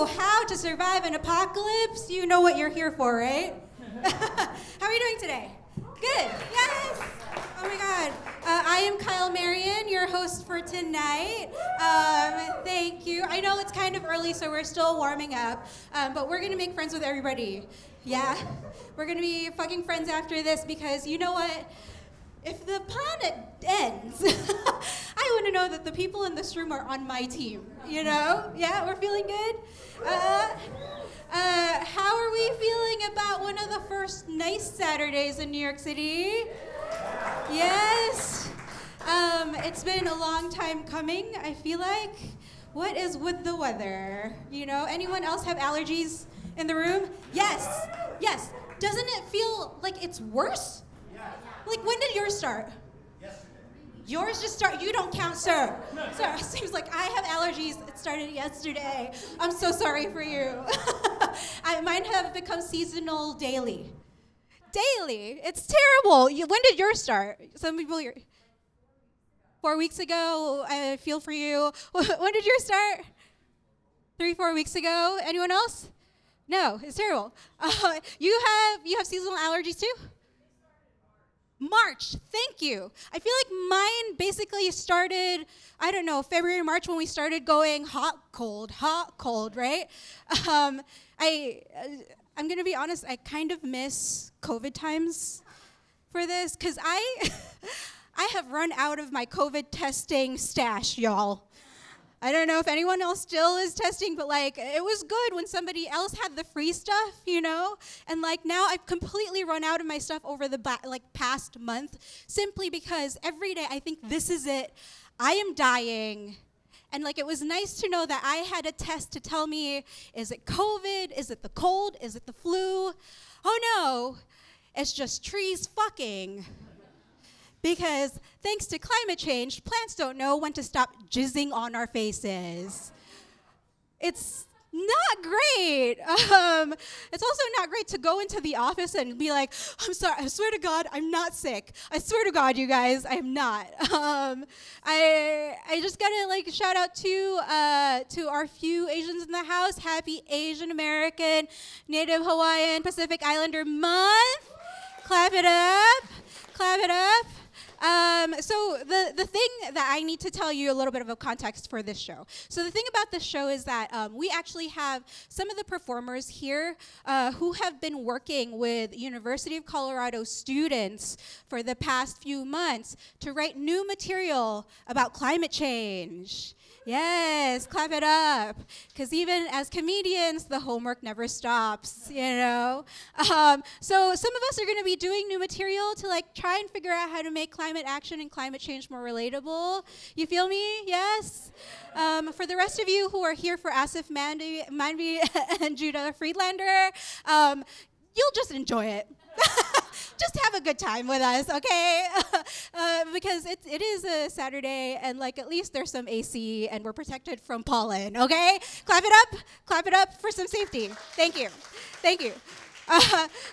How to Survive an Apocalypse. You know what you're here for, right? How are you doing today? Good. Yes. Oh my God. I am Kyle Marion, your host for tonight. Thank you. I know it's kind of early, so we're still warming up, but we're gonna make friends with everybody. Yeah, we're gonna be fucking friends after this because you know what? If the planet ends, I want to know that the people in this room are on my team. You know? Yeah, we're feeling good. How are we feeling about one of the first nice Saturdays in New York City? Yes. It's been a long time coming, I feel like. What is with the weather? You know, anyone else have allergies in the room? Yes. Yes. Doesn't it feel like it's worse? Like, when did yours start? Yesterday. Yours just started? You don't count, sir. Sir, it seems like I have allergies. It started yesterday. I'm so sorry for you. Mine have become seasonal daily. Daily? It's terrible. When did yours start? Some people, 4 weeks ago. I feel for you. When did yours start? 3-4 weeks ago. Anyone else? No, it's terrible. You have seasonal allergies too? March, thank you. I feel like mine basically started, I don't know, February, March when we started going hot, cold, right? I'm gonna be honest, I kind of miss COVID times for this, because I have run out of my COVID testing stash, y'all. I don't know if anyone else still is testing, but like it was good when somebody else had the free stuff, you know? And like now I've completely run out of my stuff over the past month simply because every day I think this is it. I am dying. And like it was nice to know that I had a test to tell me, is it COVID? Is it the cold? Is it the flu? Oh no, it's just trees fucking. Because thanks to climate change, plants don't know when to stop jizzing on our faces. It's not great. It's also not great to go into the office and be like, I'm sorry, I swear to God, I'm not sick. I swear to God, you guys, I'm not. I just gotta like shout out to our few Asians in the house. Happy Asian American, Native Hawaiian, Pacific Islander month. Clap it up. Clap it up. So the thing that I need to tell you a little bit of a context for this show. So the thing about this show is that we actually have some of the performers here who have been working with University of Colorado students for the past few months to write new material about climate change. Yes, clap it up. Because even as comedians, the homework never stops, you know? So some of us are going to be doing new material to like try and figure out how to make climate action and climate change more relatable. You feel me? Yes? For the rest of you who are here for Asif Manvi and Judah Friedlander, you'll just enjoy it. Just have a good time with us, okay? Because it is a Saturday, and like at least there's some AC, and we're protected from pollen, okay? Clap it up for some safety. Thank you.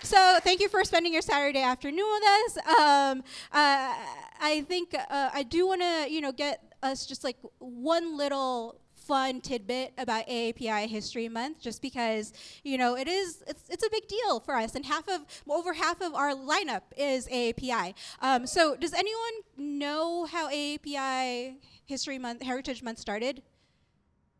So thank you for spending your Saturday afternoon with us. I think I do want to, get us just like one little fun tidbit about AAPI History Month, just because it's a big deal for us, and over half of our lineup is AAPI. So does anyone know how AAPI Heritage Month started?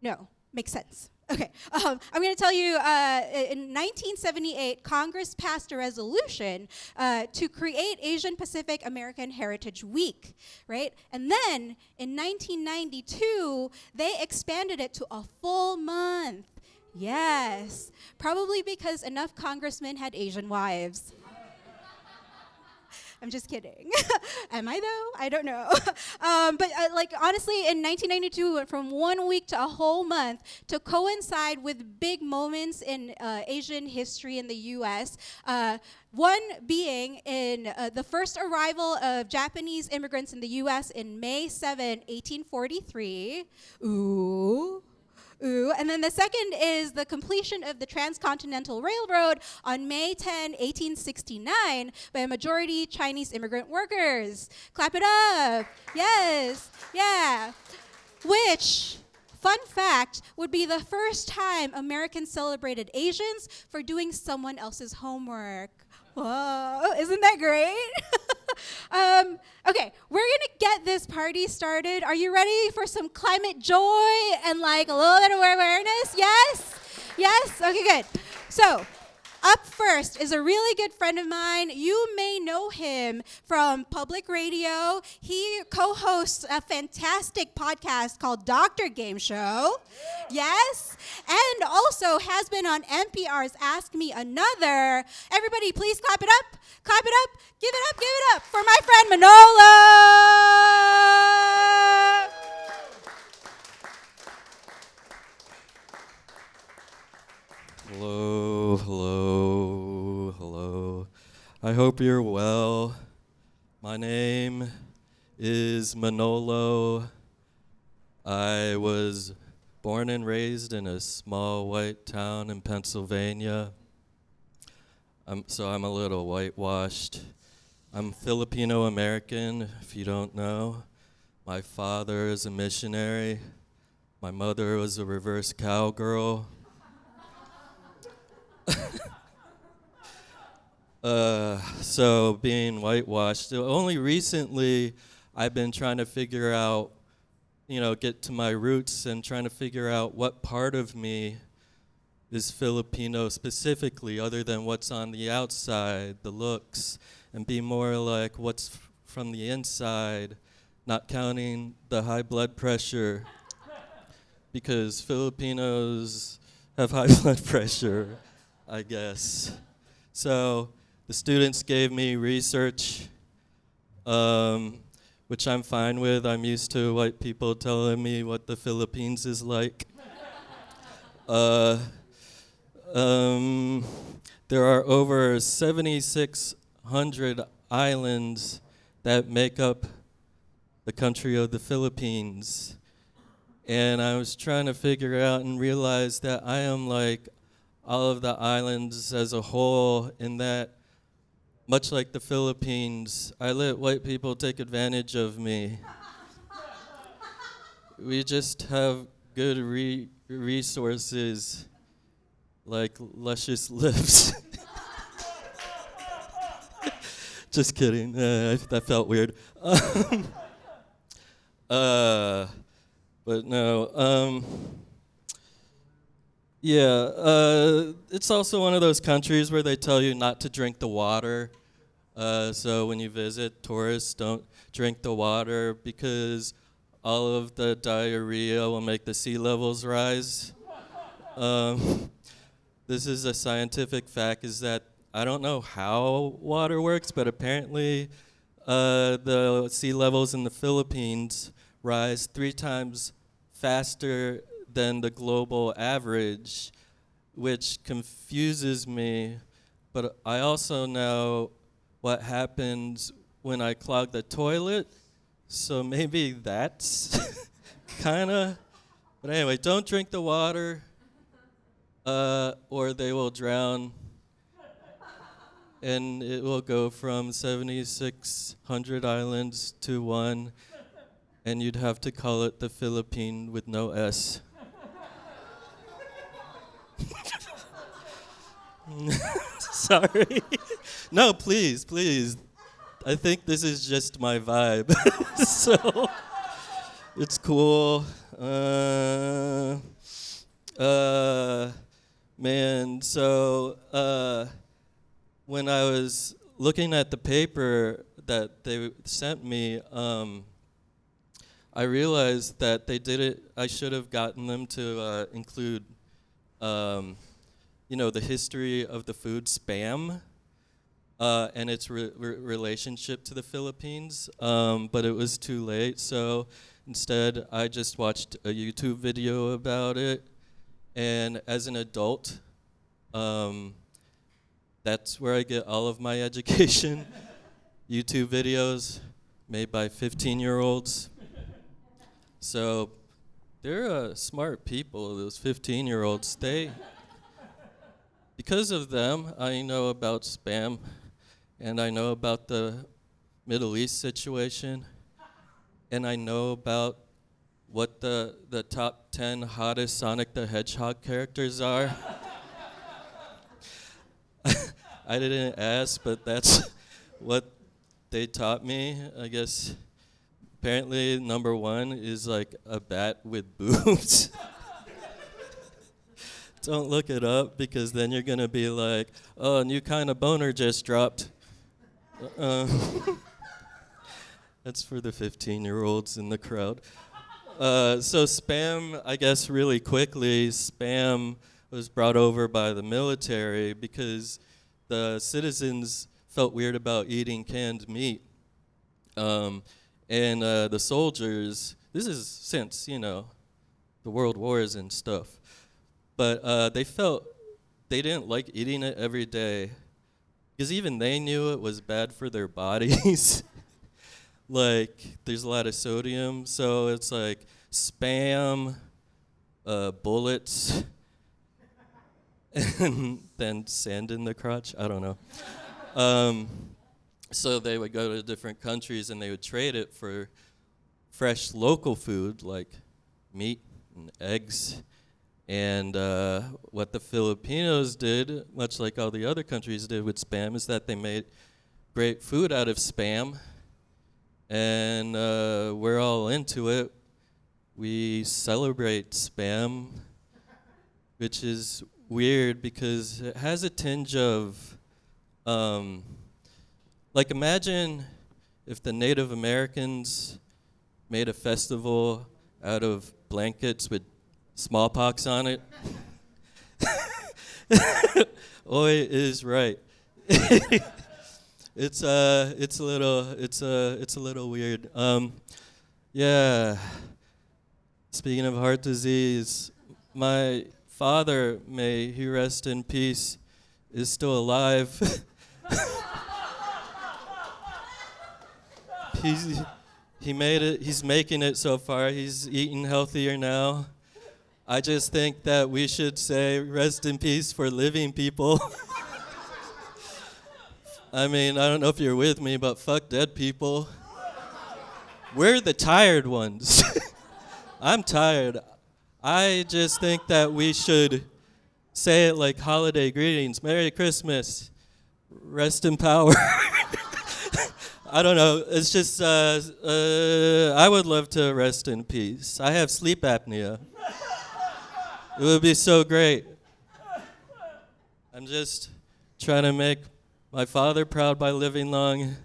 No, makes sense. Okay, I'm going to tell you, in 1978, Congress passed a resolution to create Asian Pacific American Heritage Week, right? And then in 1992, they expanded it to a full month. Yes, probably because enough congressmen had Asian wives. I'm just kidding. Am I though? I don't know. But honestly, in 1992, we went from 1 week to a whole month to coincide with big moments in Asian history in the U.S. One being in the first arrival of Japanese immigrants in the U.S. in May 7, 1843. Ooh. And then the second is the completion of the Transcontinental Railroad on May 10, 1869 by a majority Chinese immigrant workers. Clap it up. Yes. Yeah. Which fun fact would be the first time Americans celebrated Asians for doing someone else's homework. Whoa, isn't that great? Okay, we're gonna get this party started. Are you ready for some climate joy and like a little bit of awareness? Yes? Yes? Okay, good. So, up first is a really good friend of mine. You may know him from public radio. He co-hosts a fantastic podcast called Dr. Game Show. Yes. And also has been on NPR's Ask Me Another. Everybody, please clap it up. Clap it up. Give it up for my friend Manolo. Hello, hello, hello. I hope you're well. My name is Manolo. I was born and raised in a small white town in Pennsylvania. So I'm a little whitewashed. I'm Filipino American, if you don't know. My father is a missionary. My mother was a reverse cowgirl. So being whitewashed, only recently I've been trying to figure out, get to my roots and trying to figure out what part of me is Filipino specifically, other than what's on the outside, the looks, and be more like what's from the inside, not counting the high blood pressure, because Filipinos have high blood pressure, I guess. So the students gave me research, which I'm fine with. I'm used to white people telling me what the Philippines is like. There are over 7,600 islands that make up the country of the Philippines. And I was trying to figure out and realize that I am like all of the islands as a whole, in that, much like the Philippines, I let white people take advantage of me. We just have good resources, like luscious lips. Just kidding. That felt weird. But no. It's also one of those countries where they tell you not to drink the water. So when you visit, tourists don't drink the water because all of the diarrhea will make the sea levels rise. This is a scientific fact, is that I don't know how water works, but apparently the sea levels in the Philippines rise 3 times faster than the global average, which confuses me. But I also know what happens when I clog the toilet, so maybe that's kind of. But anyway, don't drink the water, or they will drown, and it will go from 7,600 islands to 1, and you'd have to call it the Philippine with no S. Sorry. No, please. I think this is just my vibe. So it's cool. Man, so when I was looking at the paper that they sent me, I realized that they did it. I should have gotten them to include, the history of the food Spam and its relationship to the Philippines, but it was too late. So instead, I just watched a YouTube video about it. And as an adult, that's where I get all of my education. YouTube videos made by 15-year-olds. So they're smart people, those 15-year-olds. Because of them, I know about Spam, and I know about the Middle East situation, and I know about what the top 10 hottest Sonic the Hedgehog characters are. I didn't ask, but that's what they taught me, I guess. Apparently, number 1 is like a bat with boobs. Don't look it up, because then you're gonna be like, oh, a new kind of boner just dropped. That's for the 15-year-olds in the crowd. So spam, I guess really quickly, spam was brought over by the military because the citizens felt weird about eating canned meat. And the soldiers, this is since, the world wars and stuff, but they felt they didn't like eating it every day because even they knew it was bad for their bodies. Like, there's a lot of sodium, so it's like spam, bullets, and then sand in the crotch. I don't know. So they would go to different countries and they would trade it for fresh local food like meat and eggs. And what the Filipinos did, much like all the other countries did with spam, is that they made great food out of spam. And we're all into it. We celebrate spam, which is weird because it has a tinge of, like, imagine if the Native Americans made a festival out of blankets with smallpox on it. Oi is right. It's a little weird. Yeah. Speaking of heart disease, my father, may he rest in peace, is still alive. He made it. He's making it so far. He's eating healthier now. I just think that we should say rest in peace for living people. I mean, I don't know if you're with me, but fuck dead people. We're the tired ones. I'm tired. I just think that we should say it like holiday greetings. Merry Christmas. Rest in power. I don't know. It's just, I would love to rest in peace. I have sleep apnea. It would be so great. I'm just trying to make my father proud by living long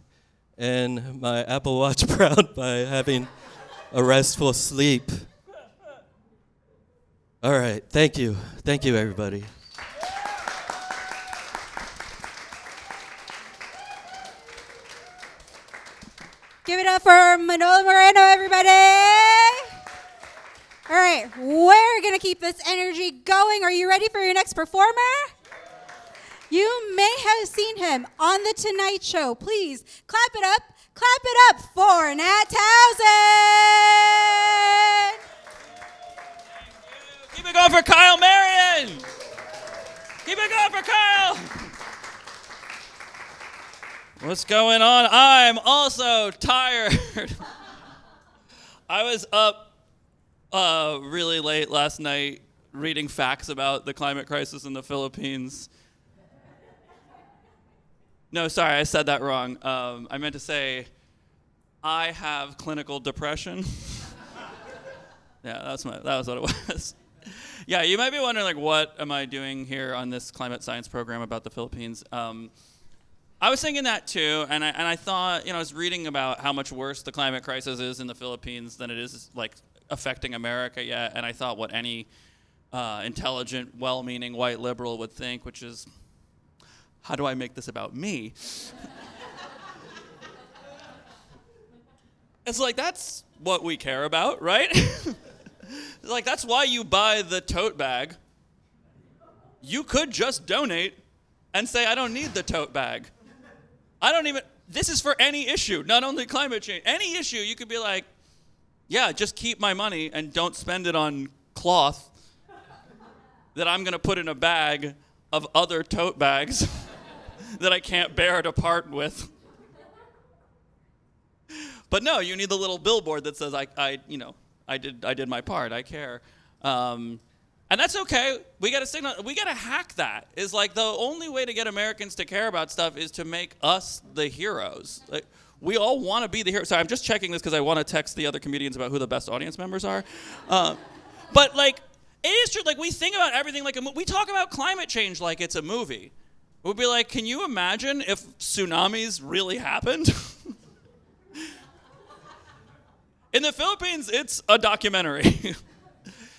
and my Apple Watch proud by having a restful sleep. All right. Thank you. Thank you, everybody. Give it up for Manolo Moreno, everybody. All right, we're going to keep this energy going. Are you ready for your next performer? You may have seen him on The Tonight Show. Please clap it up for Nat Townsend. Keep it going for Kyle Marion. Keep it going for Kyle. What's going on? I'm also tired. I was up really late last night reading facts about the climate crisis in the Philippines. No, sorry, I said that wrong. I meant to say I have clinical depression. Yeah, that was what it was. Yeah, you might be wondering, like, what am I doing here on this climate science program about the Philippines? I was thinking that too, and I thought, I was reading about how much worse the climate crisis is in the Philippines than it is, like, affecting America yet, and I thought what any intelligent, well-meaning white liberal would think, which is, how do I make this about me? It's like, that's what we care about, right? Like, that's why you buy the tote bag. You could just donate and say, I don't need the tote bag. This is for any issue, not only climate change. Any issue, you could be like, yeah, just keep my money and don't spend it on cloth that I'm going to put in a bag of other tote bags that I can't bear to part with. But no, you need the little billboard that says, I I did my part. I care. And that's okay. We got to signal. We got to hack that. Is like the only way to get Americans to care about stuff is to make us the heroes. Like, we all want to be the hero. Sorry, I'm just checking this because I want to text the other comedians about who the best audience members are. But like, it is true. Like, we think about everything like we talk about climate change like it's a movie. We'll be like, can you imagine if tsunamis really happened? In the Philippines, it's a documentary.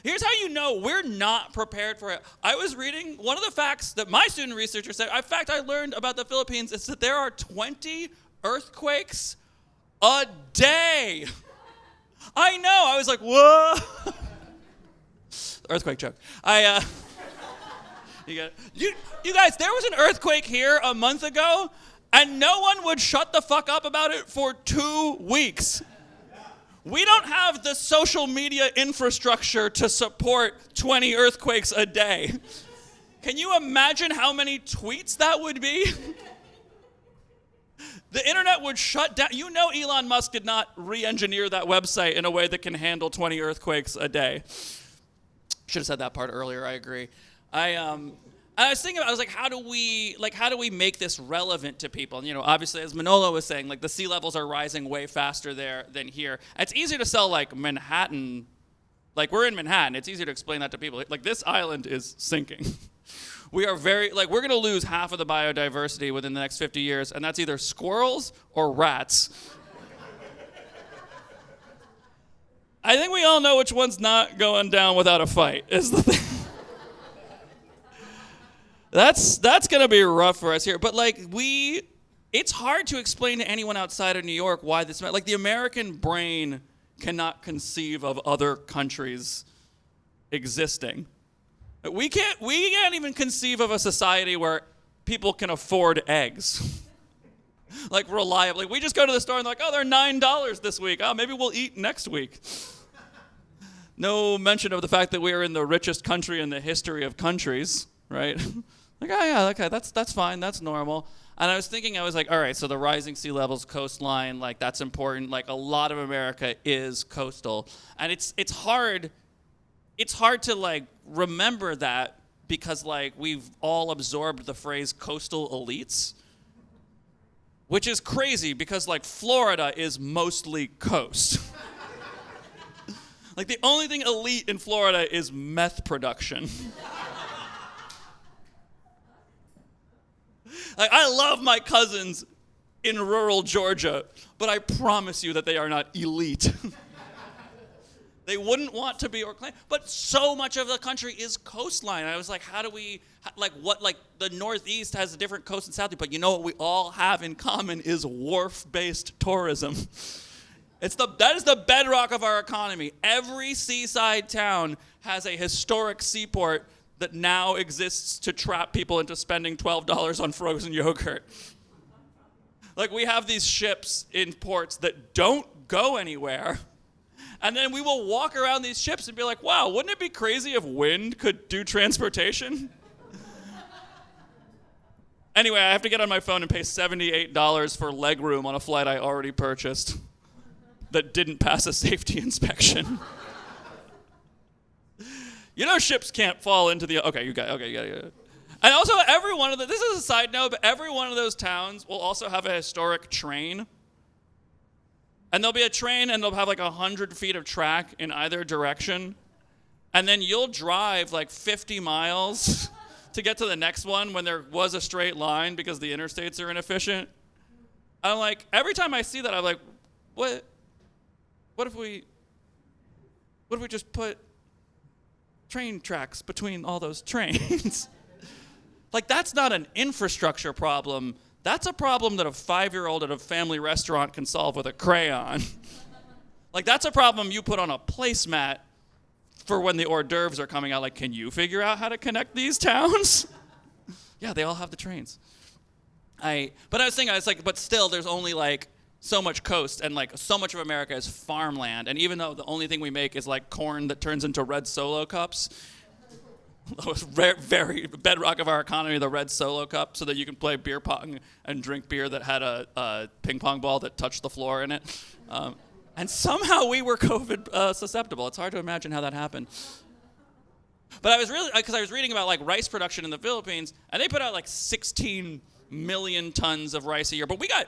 Here's how you know we're not prepared for it. I was reading one of the facts that my student researcher said. In fact, I learned about the Philippines is that there are 20 earthquakes a day. I know. I was like, whoa. Earthquake joke. You guys, there was an earthquake here a month ago, and no one would shut the fuck up about it for 2 weeks. We don't have the social media infrastructure to support 20 earthquakes a day. Can you imagine how many tweets that would be? The internet would shut down. You know Elon Musk did not re-engineer that website in a way that can handle 20 earthquakes a day. Should have said that part earlier, I agree. I was thinking about, I was like, how do we make this relevant to people? And, obviously, as Manolo was saying, like, the sea levels are rising way faster there than here. It's easier to sell, like, Manhattan. Like, we're in Manhattan. It's easier to explain that to people. Like, this island is sinking. We are we're going to lose half of the biodiversity within the next 50 years, and that's either squirrels or rats. I think we all know which one's not going down without a fight, is the thing. That's going to be rough for us here. But, it's hard to explain to anyone outside of New York why this, like, the American brain cannot conceive of other countries existing. We can't even conceive of a society where people can afford eggs. Like, reliably. We just go to the store and they're like, oh, they're $9 this week. Oh, maybe we'll eat next week. No mention of the fact that we are in the richest country in the history of countries, right? Like, oh yeah, okay, that's fine, that's normal. And I was like, all right, so the rising sea levels, coastline, like, that's important. Like, a lot of America is coastal. And it's hard to, like, remember that because, like, we've all absorbed the phrase coastal elites, which is crazy because, like, Florida is mostly coast. Like, the only thing elite in Florida is meth production. Like, I love my cousins in rural Georgia, but I promise you that they are not elite. They wouldn't want to be or claim, but so much of the country is coastline. I was like, how do we, the Northeast has a different coast than South, but you know what we all have in common is wharf-based tourism. That is the bedrock of our economy. Every seaside town has a historic seaport that now exists to trap people into spending $12 on frozen yogurt. Like, we have these ships in ports that don't go anywhere. And then we will walk around these ships and be like, wow, wouldn't it be crazy if wind could do transportation? Anyway, I have to get on my phone and pay $78 for legroom on a flight I already purchased that didn't pass a safety inspection. You know ships can't fall into the... Okay, you got it. And also, every one of the... This is a side note, but every one of those towns will also have a historic train. And there'll be a train, and they'll have like 100 feet of track in either direction. And then you'll drive like 50 miles to get to the next one when there was a straight line because the interstates are inefficient. I'm like, every time I see that, I'm like, what if we just put train tracks between all those trains? Like, that's not an infrastructure problem. That's a problem that a 5-year-old at a family restaurant can solve with a crayon. Like, that's a problem you put on a placemat for when the hors d'oeuvres are coming out. Like, can you figure out how to connect these towns? Yeah, they all have the trains. But I was thinking, but still, there's only like so much coast, and like so much of America is farmland. And even though the only thing we make is like corn that turns into red Solo cups, very bedrock of our economy, the red Solo cup, so that you can play beer pong and drink beer that had a ping pong ball that touched the floor in it. And And somehow we were COVID susceptible. It's hard to imagine how that happened. But I was really, because I was reading about like rice production in the Philippines, and they put out like 16 million tons of rice a year, but we got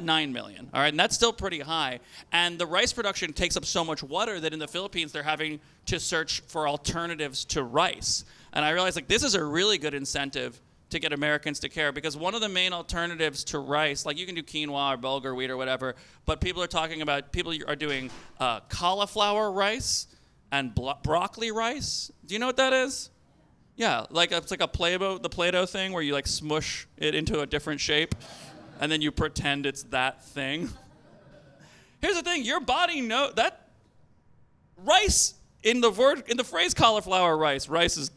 9 million, all right, and that's still pretty high. And the rice production takes up so much water that in the Philippines they're having to search for alternatives to rice. And I realized like this is a really good incentive to get Americans to care, because one of the main alternatives to rice, like you can do quinoa or bulgur wheat or whatever, but people are doing cauliflower rice and broccoli rice. Do you know what that is? Yeah, like it's like the Play-Doh thing where you like smush it into a different shape and then you pretend it's that thing. Here's the thing, your body knows that rice in the phrase cauliflower rice is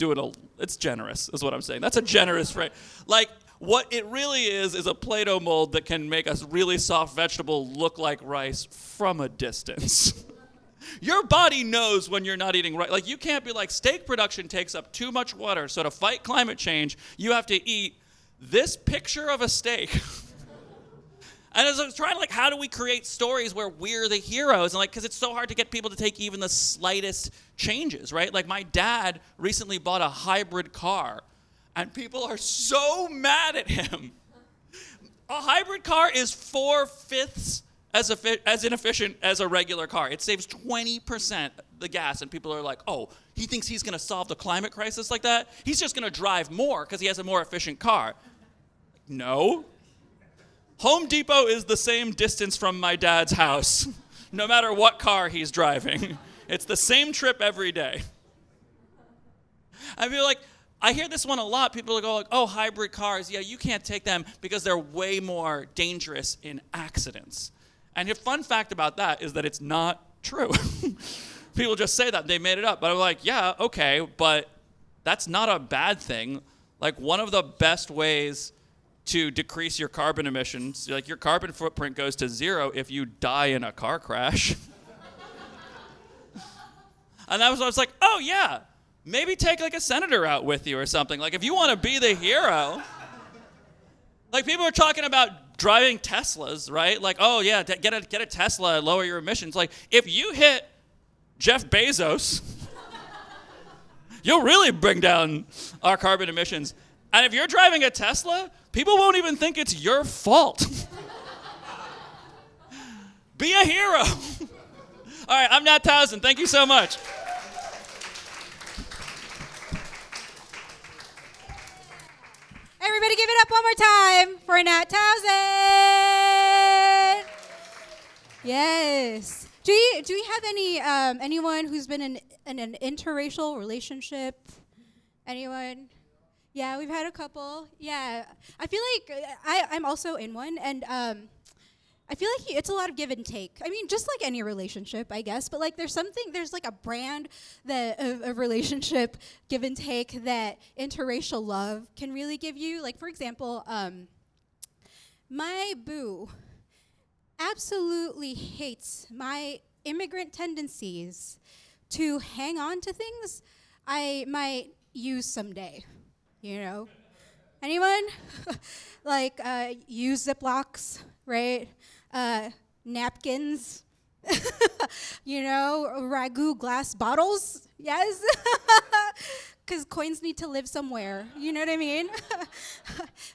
it's generous, is what I'm saying. That's a generous phrase. Like, what it really is a Play-Doh mold that can make a really soft vegetable look like rice from a distance. Your body knows when you're not eating rice. Like, you can't be like, steak production takes up too much water, so to fight climate change, you have to eat this picture of a steak. And as I was trying to, like, how do we create stories where we're the heroes? And, like, because it's so hard to get people to take even the slightest changes, right? Like, my dad recently bought a hybrid car, and people are so mad at him. A hybrid car is 4/5 as inefficient as a regular car. It saves 20% the gas, and people are like, oh, he thinks he's going to solve the climate crisis like that? He's just going to drive more because he has a more efficient car. No. Home Depot is the same distance from my dad's house, no matter what car he's driving. It's the same trip every day. I feel like, I hear this one a lot. People go like, oh, hybrid cars, yeah, you can't take them because they're way more dangerous in accidents. And the fun fact about that is that it's not true. People just say that, they made it up. But I'm like, yeah, okay, but that's not a bad thing. Like, one of the best ways to decrease your carbon emissions, like your carbon footprint goes to 0 if you die in a car crash. And I was like, oh yeah, maybe take like a senator out with you or something. Like, if you want to be the hero. Like, people are talking about driving Teslas, right? Like, oh yeah, get a Tesla and lower your emissions. Like, if you hit Jeff Bezos, you'll really bring down our carbon emissions. And if you're driving a Tesla, people won't even think it's your fault. Be a hero. All right, I'm Nat Townsend. Thank you so much. Everybody give it up one more time for Nat Townsend. Yes. Do we have anyone who's been in an interracial relationship? Anyone? Yeah, we've had a couple. Yeah, I feel like I'm also in one, and I feel like it's a lot of give and take. I mean, just like any relationship, I guess. But like, there's like a brand of relationship give and take that interracial love can really give you. Like, for example, my boo absolutely hates my immigrant tendencies to hang on to things I might use someday. You know? Anyone? Like, use Ziplocs, right? Napkins, you know, ragu glass bottles, yes? Because coins need to live somewhere, you know what I mean?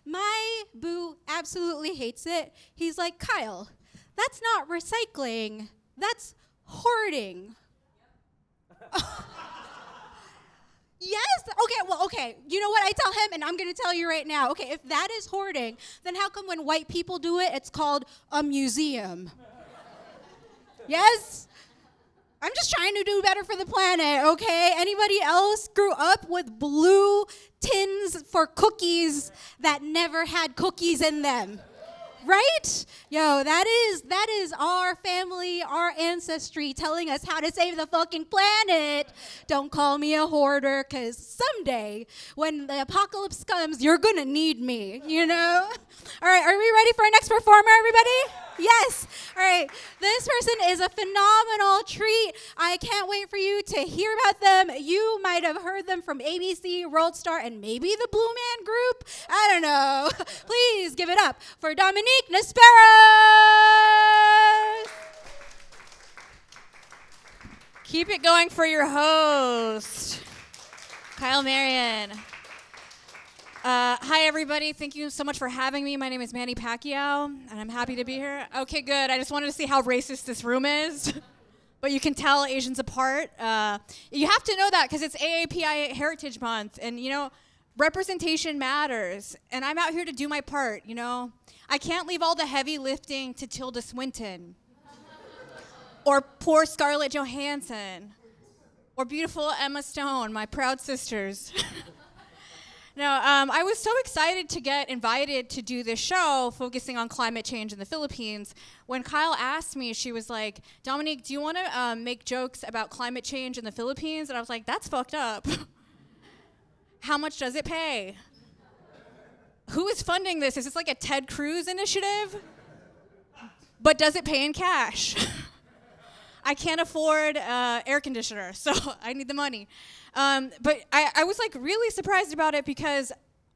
My boo absolutely hates it. He's like, Kyle, that's not recycling, that's hoarding. Yes? Okay. You know what? I tell him, and I'm going to tell you right now. Okay, if that is hoarding, then how come when white people do it, it's called a museum? Yes? I'm just trying to do better for the planet, okay? Anybody else grew up with blue tins for cookies that never had cookies in them? Right? Yo, that is our family, our ancestry telling us how to save the fucking planet. Don't call me a hoarder, because someday when the apocalypse comes, you're going to need me, you know? All right, are we ready for our next performer, everybody? Yes. All right. This person is a phenomenal treat. I can't wait for you to hear about them. You might have heard them from ABC, World Star, and maybe the Blue Man Group. I don't know. Please give it up for Dominique Nesperos. Keep it going for your host, Kyle Marion. Hi, everybody. Thank you so much for having me. My name is Manny Pacquiao, and I'm happy to be here. Okay, good. I just wanted to see how racist this room is. But you can tell Asians apart. You have to know that because it's AAPI Heritage Month. And, representation matters. And I'm out here to do my part, I can't leave all the heavy lifting to Tilda Swinton. Or poor Scarlett Johansson. Or beautiful Emma Stone, my proud sisters. I was so excited to get invited to do this show focusing on climate change in the Philippines. When Kyle asked me, she was like, Dominique, do you want to make jokes about climate change in the Philippines? And I was like, that's fucked up. How much does it pay? Who is funding this? Is this like a Ted Cruz initiative? But does it pay in cash? I can't afford air conditioner, so I need the money. But I was like really surprised about it because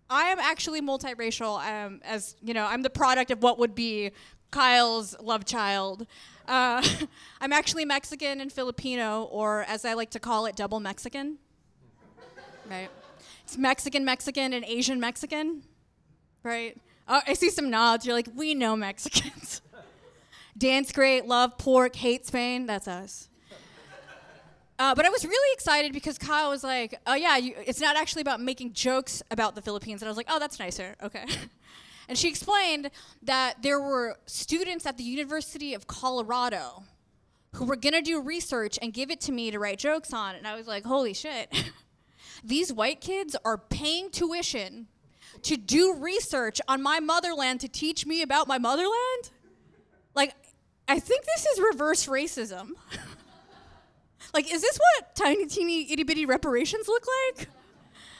I am actually multiracial. I'm the product of what would be Kyle's love child. I'm actually Mexican and Filipino, or as I like to call it, double Mexican. Right? It's Mexican, and Asian Mexican. Right? Oh, I see some nods. You're like, we know Mexicans. Dance great, love pork, hate Spain. That's us. But I was really excited because Kyle was like, oh yeah, it's not actually about making jokes about the Philippines. And I was like, oh, that's nicer, okay. And she explained that there were students at the University of Colorado who were gonna do research and give it to me to write jokes on. And I was like, holy shit. These white kids are paying tuition to do research on my motherland to teach me about my motherland? Like, I think this is reverse racism. Like, is this what tiny, teeny, itty-bitty reparations look like?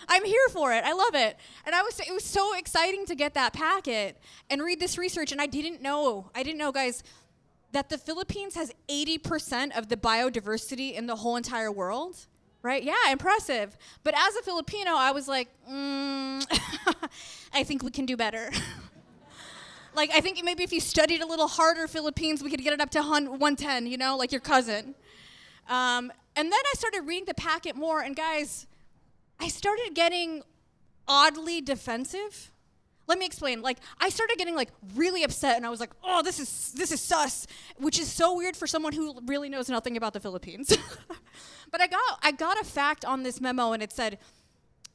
I'm here for it. I love it. And it was so exciting to get that packet and read this research. And I didn't know, guys, that the Philippines has 80% of the biodiversity in the whole entire world. Right? Yeah, impressive. But as a Filipino, I was like, I think we can do better. Like, I think maybe if you studied a little harder Philippines, we could get it up to 110, like your cousin. And then I started reading the packet more, and guys, I started getting oddly defensive. Let me explain. Like, I started getting really upset, and I was like, oh, this is sus, which is so weird for someone who really knows nothing about the Philippines. But I got a fact on this memo, and it said,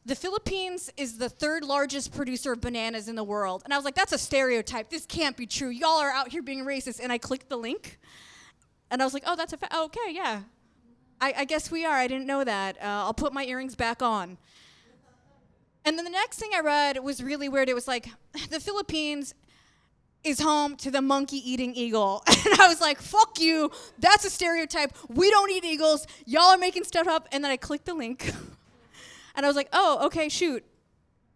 the Philippines is the third largest producer of bananas in the world. And I was like, that's a stereotype. This can't be true. Y'all are out here being racist. And I clicked the link. And I was like, oh, that's a fact. Oh, okay, yeah. I guess we are. I didn't know that. I'll put my earrings back on. And then the next thing I read was really weird. It was like, the Philippines is home to the monkey-eating eagle. And I was like, fuck you. That's a stereotype. We don't eat eagles. Y'all are making stuff up. And then I clicked the link. And I was like, oh, okay, shoot.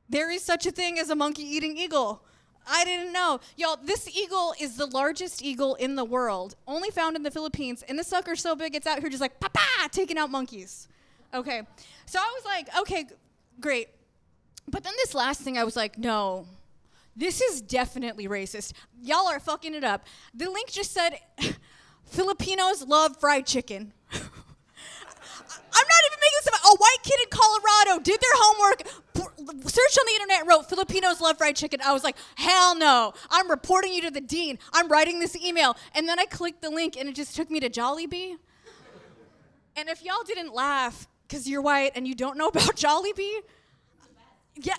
There is such a thing as a monkey-eating eagle. I didn't know. Y'all, this eagle is the largest eagle in the world, only found in the Philippines. And this sucker's so big, it's out here just like, pa-pa, taking out monkeys. Okay. So I was like, okay, great. But then this last thing, I was like, no, this is definitely racist. Y'all are fucking it up. The link just said, Filipinos love fried chicken. I'm not even making this up. A white kid in Colorado did their homework, searched on the internet, wrote Filipinos love fried chicken. I was like, hell no. I'm reporting you to the dean. I'm writing this email. And then I clicked the link, and it just took me to Jollibee. And if y'all didn't laugh because you're white and you don't know about Jollibee, yeah.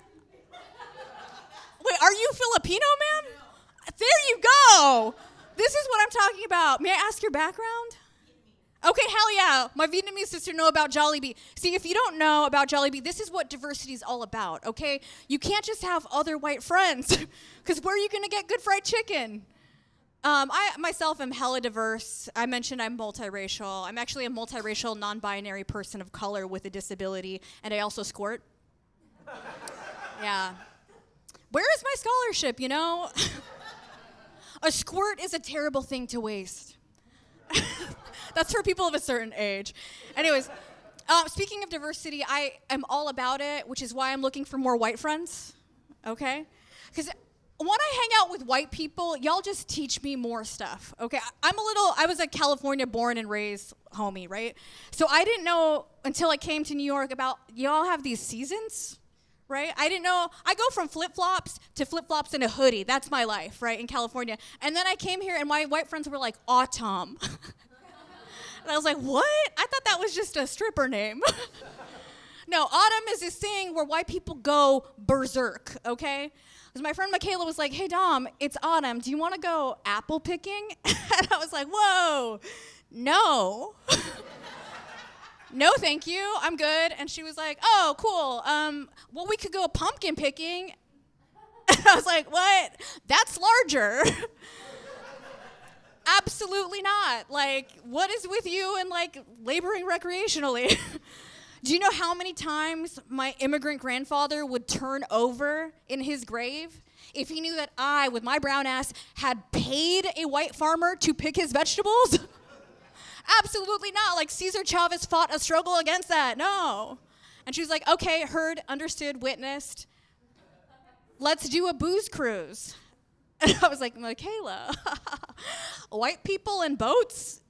Wait, are you Filipino, ma'am? There you go. This is what I'm talking about. May I ask your background? Okay, hell yeah. My Vietnamese sister know about Jollibee. See, if you don't know about Jollibee, this is what diversity is all about, okay? You can't just have other white friends, because where are you going to get good fried chicken? I myself am hella diverse. I mentioned I'm multiracial. I'm actually a multiracial, non-binary person of color with a disability, and I also squirt. Yeah. Where is my scholarship, A squirt is a terrible thing to waste. That's for people of a certain age. Anyways, speaking of diversity, I am all about it, which is why I'm looking for more white friends, okay? Because when I hang out with white people, y'all just teach me more stuff, okay? I was a California born and raised homie, right? So I didn't know until I came to New York about y'all have these seasons, right? I didn't know. I go from flip-flops to flip-flops and a hoodie. That's my life, right, in California. And then I came here and my white friends were like, autumn. And I was like, what? I thought that was just a stripper name. No, autumn is this thing where white people go berserk, okay? Because my friend Michaela was like, hey, Dom, it's autumn. Do you want to go apple picking? And I was like, whoa, no. No, thank you. I'm good. And she was like, oh, cool. Well, we could go pumpkin picking. And I was like, what? That's larger. Absolutely not. Like, what is with you and, like, laboring recreationally? Do you know how many times my immigrant grandfather would turn over in his grave if he knew that I, with my brown ass, had paid a white farmer to pick his vegetables? Absolutely not. Like, Cesar Chavez fought a struggle against that. No. And she was like, okay, heard, understood, witnessed. Let's do a booze cruise. And I was like, Michaela, white people and boats?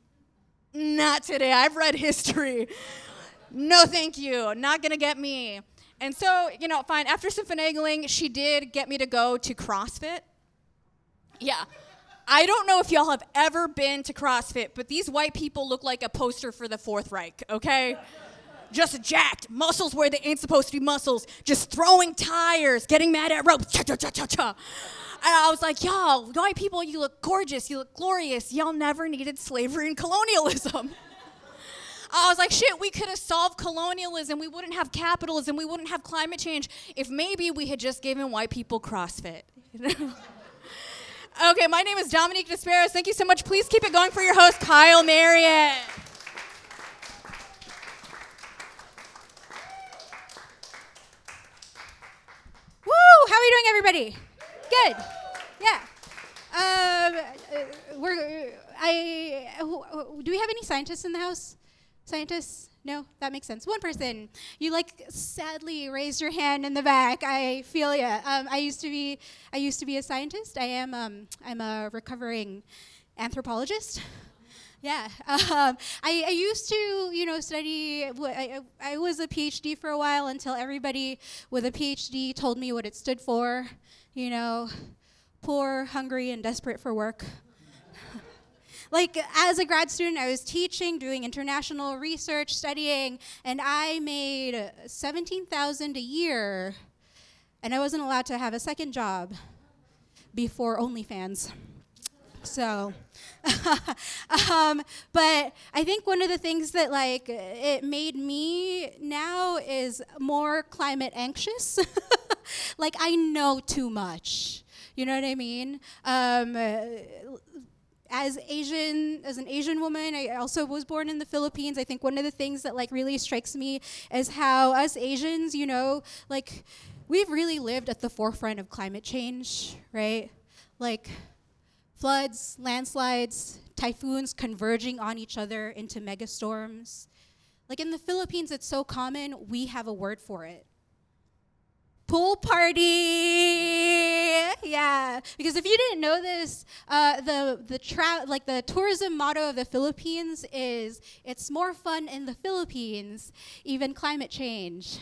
Not today. I've read history. No, thank you. Not going to get me. And so, fine. After some finagling, she did get me to go to CrossFit. Yeah. I don't know if y'all have ever been to CrossFit, but these white people look like a poster for the Fourth Reich, okay? Just jacked. Muscles where they ain't supposed to be muscles. Just throwing tires, getting mad at ropes. Cha-cha-cha-cha-cha. And I was like, y'all, white people, you look gorgeous. You look glorious. Y'all never needed slavery and colonialism. I was like, shit, we could have solved colonialism. We wouldn't have capitalism. We wouldn't have climate change if maybe we had just given white people CrossFit. Okay, my name is Dominique Desperos. Thank you so much. Please keep it going for your host, Kyle Marriott. Woo! How are we doing, everybody? Good. Yeah. Do we have any scientists in the house? Scientists? No? That makes sense. One person. You sadly raised your hand in the back. I feel ya. I used to be a scientist. I'm a recovering anthropologist. Yeah. I used to, study. I was a PhD for a while until everybody with a PhD told me what it stood for. Poor, hungry, and desperate for work. As a grad student, I was teaching, doing international research, studying, and I made $17,000 a year, and I wasn't allowed to have a second job before OnlyFans. So, but I think one of the things that it made me now is more climate anxious. I know too much. You know what I mean? As an Asian woman, I also was born in the Philippines. I think one of the things that really strikes me is how us Asians, we've really lived at the forefront of climate change, right? Floods, landslides, typhoons converging on each other into megastorms. In the Philippines, it's so common, we have a word for it. Pool party, yeah. Because if you didn't know this, the tourism motto of the Philippines is "It's more fun in the Philippines, even climate change."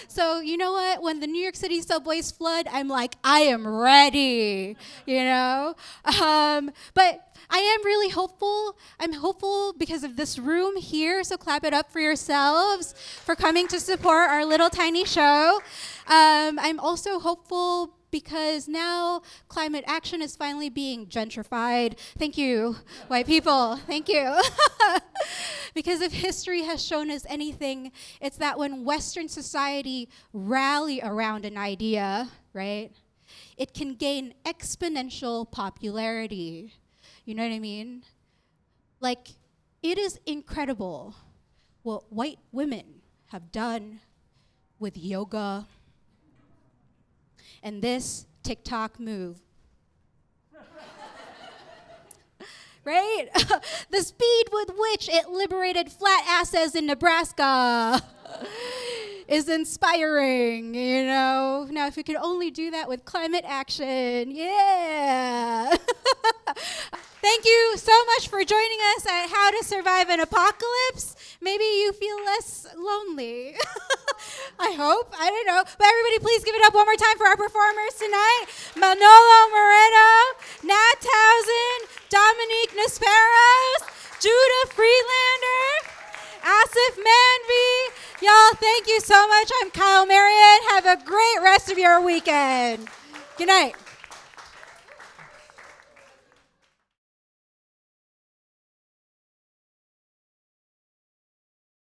So you know what? When the New York City subways flood, I'm like, I am ready. But I am really hopeful. I'm hopeful because of this room here, so clap it up for yourselves for coming to support our little tiny show. I'm also hopeful because now climate action is finally being gentrified. Thank you, white people. Thank you. Because if history has shown us anything, it's that when Western society rally around an idea, right, it can gain exponential popularity. You know what I mean? It is incredible what white women have done with yoga and this TikTok move. Right? The speed with which it liberated flat asses in Nebraska. is inspiring, you know. Now, if we could only do that with climate action, yeah. Thank you so much for joining us at How to Survive an Apocalypse. Maybe you feel less lonely. I hope. I don't know. But everybody, please give it up one more time for our performers tonight. Manolo Moreno, Nat Townsend, Dominique Nesperos, Judah Friedlander, Asif Manvi. Y'all, thank you so much. I'm Kyle Marion. Have a great rest of your weekend. Good night.